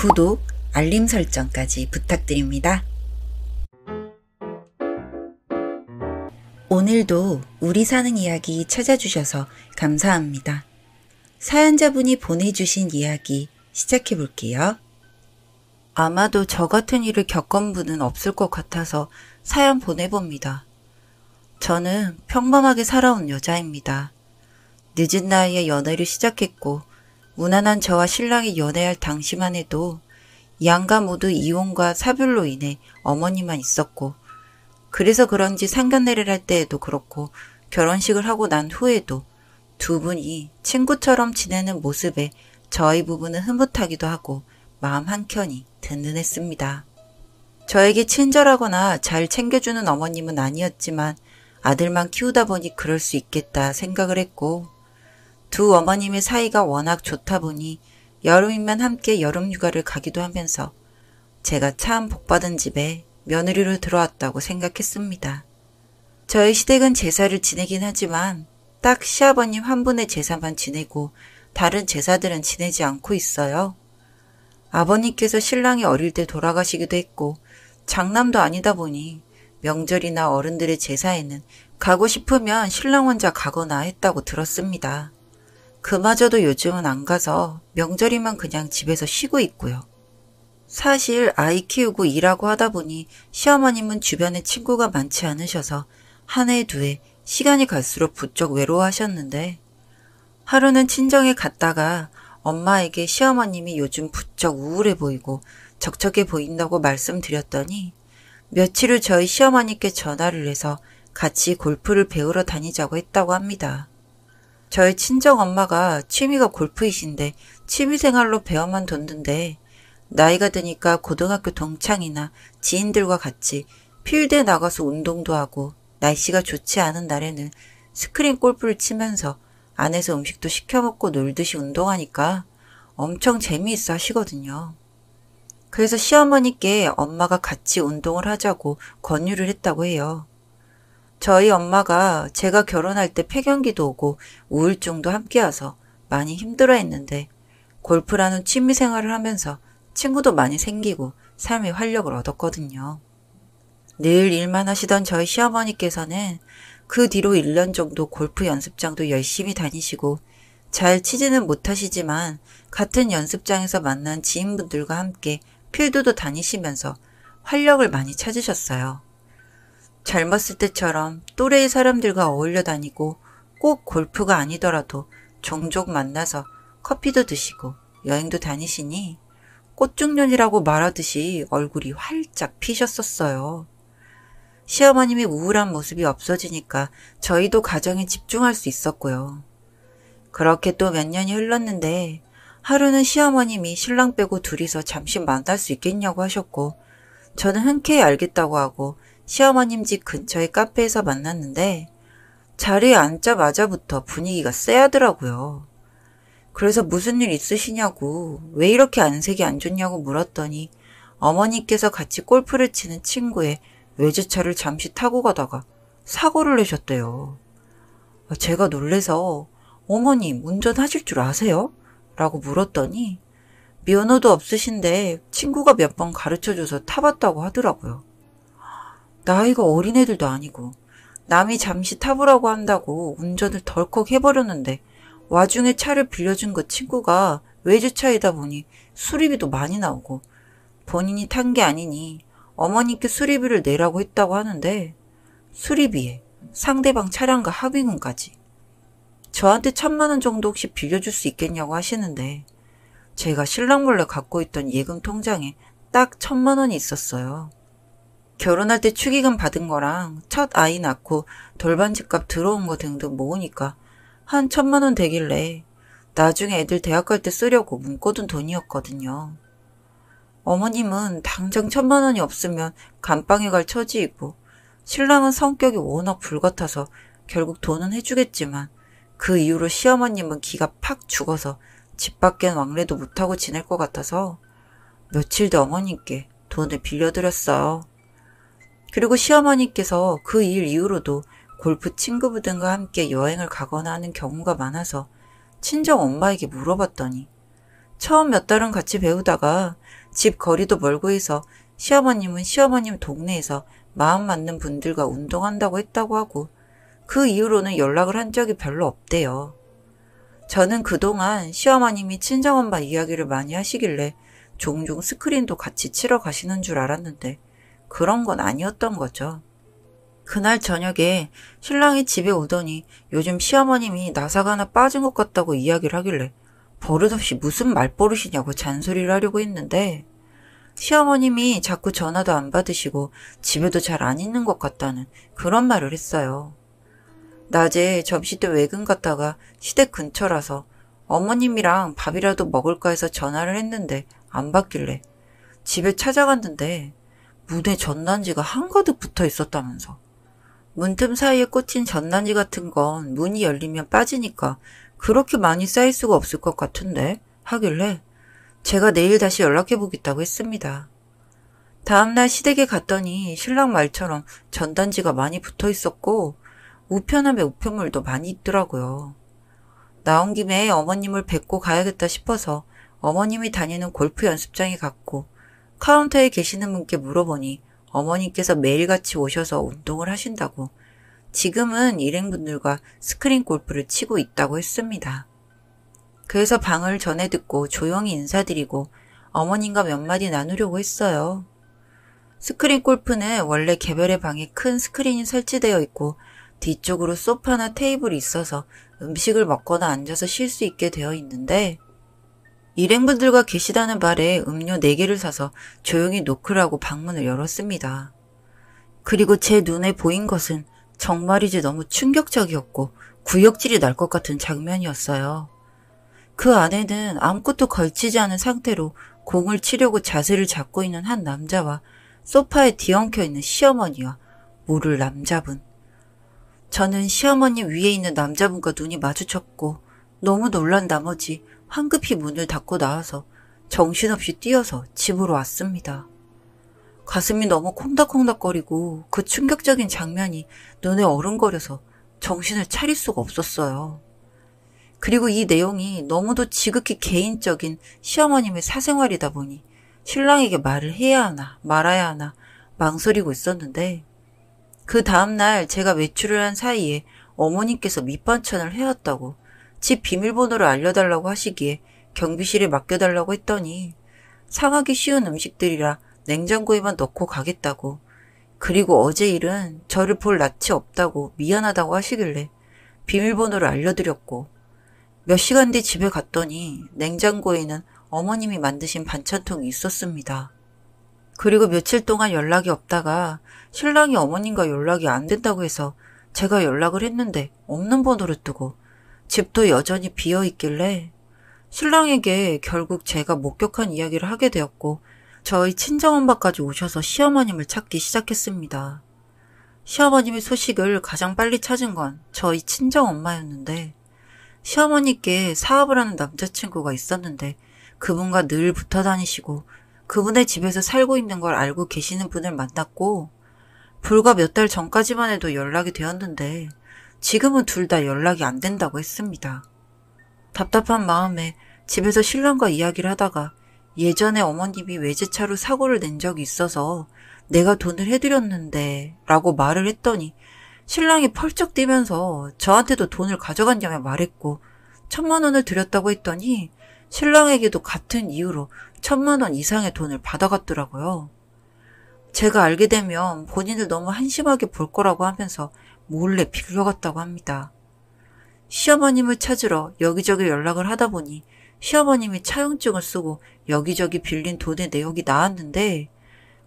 구독, 알림 설정까지 부탁드립니다. 오늘도 우리 사는 이야기 찾아주셔서 감사합니다. 사연자분이 보내주신 이야기 시작해 볼게요. 아마도 저 같은 일을 겪은 분은 없을 것 같아서 사연 보내봅니다. 저는 평범하게 살아온 여자입니다. 늦은 나이에 연애를 시작했고 무난한 저와 신랑이 연애할 당시만 해도 양가 모두 이혼과 사별로 인해 어머니만 있었고, 그래서 그런지 상견례를 할 때에도 그렇고 결혼식을 하고 난 후에도 두 분이 친구처럼 지내는 모습에 저희 부부는 흐뭇하기도 하고 마음 한켠이 든든했습니다. 저에게 친절하거나 잘 챙겨주는 어머님은 아니었지만 아들만 키우다 보니 그럴 수 있겠다 생각을 했고, 두 어머님의 사이가 워낙 좋다 보니 여름이면 함께 여름휴가를 가기도 하면서 제가 참 복받은 집에 며느리로 들어왔다고 생각했습니다. 저희 시댁은 제사를 지내긴 하지만 딱 시아버님 한 분의 제사만 지내고 다른 제사들은 지내지 않고 있어요. 아버님께서 신랑이 어릴 때 돌아가시기도 했고 장남도 아니다 보니 명절이나 어른들의 제사에는 가고 싶으면 신랑 혼자 가거나 했다고 들었습니다. 그마저도 요즘은 안 가서 명절이면 그냥 집에서 쉬고 있고요. 사실 아이 키우고 일하고 하다 보니 시어머님은 주변에 친구가 많지 않으셔서 한 해 두 해 시간이 갈수록 부쩍 외로워하셨는데, 하루는 친정에 갔다가 엄마에게 시어머님이 요즘 부쩍 우울해 보이고 적적해 보인다고 말씀드렸더니 며칠 후 저희 시어머니께 전화를 해서 같이 골프를 배우러 다니자고 했다고 합니다. 저희 친정엄마가 취미가 골프이신데 취미생활로 배워만 뒀는데 나이가 드니까 고등학교 동창이나 지인들과 같이 필드에 나가서 운동도 하고 날씨가 좋지 않은 날에는 스크린 골프를 치면서 안에서 음식도 시켜 먹고 놀듯이 운동하니까 엄청 재미있어 하시거든요. 그래서 시어머니께 엄마가 같이 운동을 하자고 권유를 했다고 해요. 저희 엄마가 제가 결혼할 때 폐경기도 오고 우울증도 함께 와서 많이 힘들어했는데 골프라는 취미생활을 하면서 친구도 많이 생기고 삶의 활력을 얻었거든요. 늘 일만 하시던 저희 시어머니께서는 그 뒤로 1년 정도 골프 연습장도 열심히 다니시고 잘 치지는 못하시지만 같은 연습장에서 만난 지인분들과 함께 필드도 다니시면서 활력을 많이 찾으셨어요. 젊었을 때처럼 또래의 사람들과 어울려 다니고 꼭 골프가 아니더라도 종종 만나서 커피도 드시고 여행도 다니시니 꽃중년이라고 말하듯이 얼굴이 활짝 피셨었어요. 시어머님이 우울한 모습이 없어지니까 저희도 가정에 집중할 수 있었고요. 그렇게 또 몇 년이 흘렀는데 하루는 시어머님이 신랑 빼고 둘이서 잠시 만날 수 있겠냐고 하셨고, 저는 흔쾌히 알겠다고 하고 시어머님 집 근처의 카페에서 만났는데 자리에 앉자마자부터 분위기가 쎄하더라고요. 그래서 무슨 일 있으시냐고, 왜 이렇게 안색이 안 좋냐고 물었더니 어머니께서 같이 골프를 치는 친구의 외제차를 잠시 타고 가다가 사고를 내셨대요. 제가 놀래서 어머님 운전하실 줄 아세요? 라고 물었더니 면허도 없으신데 친구가 몇 번 가르쳐줘서 타봤다고 하더라고요. 나이가 어린애들도 아니고 남이 잠시 타보라고 한다고 운전을 덜컥 해버렸는데 와중에 차를 빌려준 그 친구가 외제차이다 보니 수리비도 많이 나오고 본인이 탄 게 아니니 어머니께 수리비를 내라고 했다고 하는데 수리비에 상대방 차량과 합의금까지 저한테 1,000만 원 정도 혹시 빌려줄 수 있겠냐고 하시는데 제가 신랑 몰래 갖고 있던 예금 통장에 딱 1,000만 원이 있었어요. 결혼할 때 축의금 받은 거랑 첫 아이 낳고 돌반 집값 들어온 거 등등 모으니까 한 1,000만 원 되길래 나중에 애들 대학 갈 때 쓰려고 묶어둔 돈이었거든요. 어머님은 당장 1,000만 원이 없으면 감방에 갈 처지이고 신랑은 성격이 워낙 불같아서 결국 돈은 해주겠지만 그 이후로 시어머님은 기가 팍 죽어서 집 밖엔 왕래도 못하고 지낼 것 같아서 며칠 뒤 어머님께 돈을 빌려드렸어요. 그리고 시어머니께서 그 일 이후로도 골프 친구분들과 함께 여행을 가거나 하는 경우가 많아서 친정 엄마에게 물어봤더니 처음 몇 달은 같이 배우다가 집 거리도 멀고 해서 시어머님은 시어머님 동네에서 마음 맞는 분들과 운동한다고 했다고 하고 그 이후로는 연락을 한 적이 별로 없대요. 저는 그동안 시어머님이 친정엄마 이야기를 많이 하시길래 종종 스크린도 같이 치러 가시는 줄 알았는데 그런 건 아니었던 거죠. 그날 저녁에 신랑이 집에 오더니 요즘 시어머님이 나사가 하나 빠진 것 같다고 이야기를 하길래 버릇없이 무슨 말버릇이냐고 잔소리를 하려고 했는데 시어머님이 자꾸 전화도 안 받으시고 집에도 잘 안 있는 것 같다는 그런 말을 했어요. 낮에 점심 때 외근 갔다가 시댁 근처라서 어머님이랑 밥이라도 먹을까 해서 전화를 했는데 안 받길래 집에 찾아갔는데 문에 전단지가 한가득 붙어 있었다면서. 문틈 사이에 꽂힌 전단지 같은 건 문이 열리면 빠지니까 그렇게 많이 쌓일 수가 없을 것 같은데 하길래 제가 내일 다시 연락해보겠다고 했습니다. 다음날 시댁에 갔더니 신랑 말처럼 전단지가 많이 붙어 있었고 우편함에 우편물도 많이 있더라고요. 나온 김에 어머님을 뵙고 가야겠다 싶어서 어머님이 다니는 골프 연습장에 갔고 카운터에 계시는 분께 물어보니 어머님께서 매일같이 오셔서 운동을 하신다고 지금은 일행분들과 스크린 골프를 치고 있다고 했습니다. 그래서 방을 전해 듣고 조용히 인사드리고 어머님과 몇 마디 나누려고 했어요. 스크린 골프는 원래 개별의 방에 큰 스크린이 설치되어 있고 뒤쪽으로 소파나 테이블이 있어서 음식을 먹거나 앉아서 쉴 수 있게 되어 있는데 일행분들과 계시다는 말에 음료 4개를 사서 조용히 노크라고 방문을 열었습니다. 그리고 제 눈에 보인 것은 정말이지 너무 충격적이었고 구역질이 날 것 같은 장면이었어요. 그 안에는 아무것도 걸치지 않은 상태로 공을 치려고 자세를 잡고 있는 한 남자와 소파에 뒤엉켜 있는 시어머니와 모를 남자분. 저는 시어머니 위에 있는 남자분과 눈이 마주쳤고 너무 놀란 나머지 황급히 문을 닫고 나와서 정신없이 뛰어서 집으로 왔습니다. 가슴이 너무 콩닥콩닥거리고 그 충격적인 장면이 눈에 어른거려서 정신을 차릴 수가 없었어요. 그리고 이 내용이 너무도 지극히 개인적인 시어머님의 사생활이다 보니 신랑에게 말을 해야 하나 말아야 하나 망설이고 있었는데 그 다음날 제가 외출을 한 사이에 어머님께서 밑반찬을 해왔다고 집 비밀번호를 알려달라고 하시기에 경비실에 맡겨달라고 했더니 상하기 쉬운 음식들이라 냉장고에만 넣고 가겠다고 그리고 어제 일은 저를 볼 낯이 없다고 미안하다고 하시길래 비밀번호를 알려드렸고 몇 시간 뒤 집에 갔더니 냉장고에는 어머님이 만드신 반찬통이 있었습니다. 그리고 며칠 동안 연락이 없다가 신랑이 어머님과 연락이 안 된다고 해서 제가 연락을 했는데 없는 번호를 뜨고 집도 여전히 비어있길래 신랑에게 결국 제가 목격한 이야기를 하게 되었고 저희 친정엄마까지 오셔서 시어머님을 찾기 시작했습니다. 시어머님의 소식을 가장 빨리 찾은 건 저희 친정엄마였는데 시어머니께 사업을 하는 남자친구가 있었는데 그분과 늘 붙어 다니시고 그분의 집에서 살고 있는 걸 알고 계시는 분을 만났고 불과 몇 달 전까지만 해도 연락이 되었는데 지금은 둘 다 연락이 안 된다고 했습니다. 답답한 마음에 집에서 신랑과 이야기를 하다가 예전에 어머님이 외제차로 사고를 낸 적이 있어서 내가 돈을 해드렸는데 라고 말을 했더니 신랑이 펄쩍 뛰면서 저한테도 돈을 가져갔냐며 말했고 1,000만 원을 드렸다고 했더니 신랑에게도 같은 이유로 1,000만 원 이상의 돈을 받아갔더라고요. 제가 알게 되면 본인을 너무 한심하게 볼 거라고 하면서 몰래 빌려갔다고 합니다. 시어머님을 찾으러 여기저기 연락을 하다 보니 시어머님이 차용증을 쓰고 여기저기 빌린 돈의 내역이 나왔는데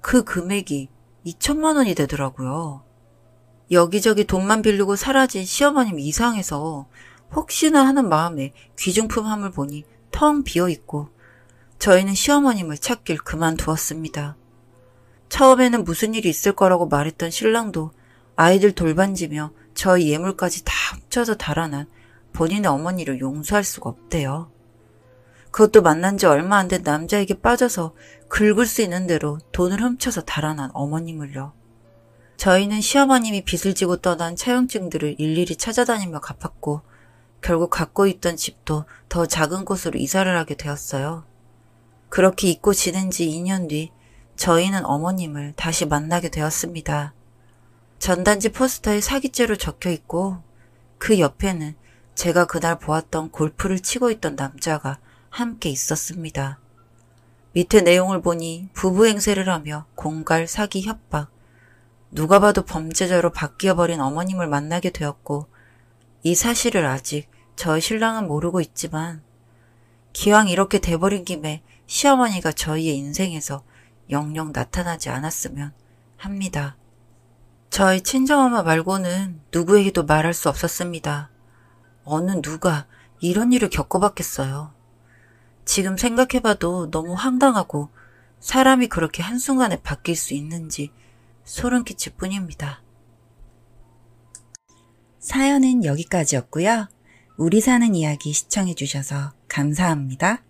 그 금액이 2,000만 원이 되더라고요. 여기저기 돈만 빌리고 사라진 시어머님이 이상해서 혹시나 하는 마음에 귀중품 함을 보니 텅 비어있고 저희는 시어머님을 찾길 그만두었습니다. 처음에는 무슨 일이 있을 거라고 말했던 신랑도 아이들 돌반지며 저희 예물까지 다 훔쳐서 달아난 본인의 어머니를 용서할 수가 없대요. 그것도 만난 지 얼마 안 된 남자에게 빠져서 긁을 수 있는 대로 돈을 훔쳐서 달아난 어머님을요. 저희는 시어머님이 빚을 지고 떠난 차용증들을 일일이 찾아다니며 갚았고 결국 갖고 있던 집도 더 작은 곳으로 이사를 하게 되었어요. 그렇게 잊고 지낸 지 2년 뒤 저희는 어머님을 다시 만나게 되었습니다. 전단지 포스터에 사기죄로 적혀 있고 그 옆에는 제가 그날 보았던 골프를 치고 있던 남자가 함께 있었습니다. 밑에 내용을 보니 부부 행세를 하며 공갈, 사기, 협박, 누가 봐도 범죄자로 바뀌어버린 어머님을 만나게 되었고 이 사실을 아직 저희 신랑은 모르고 있지만 기왕 이렇게 돼버린 김에 시어머니가 저희의 인생에서 영영 나타나지 않았으면 합니다. 저희 친정엄마 말고는 누구에게도 말할 수 없었습니다. 어느 누가 이런 일을 겪어봤겠어요. 지금 생각해봐도 너무 황당하고 사람이 그렇게 한순간에 바뀔 수 있는지 소름 끼칠 뿐입니다. 사연은 여기까지였고요. 우리 사는 이야기 시청해주셔서 감사합니다.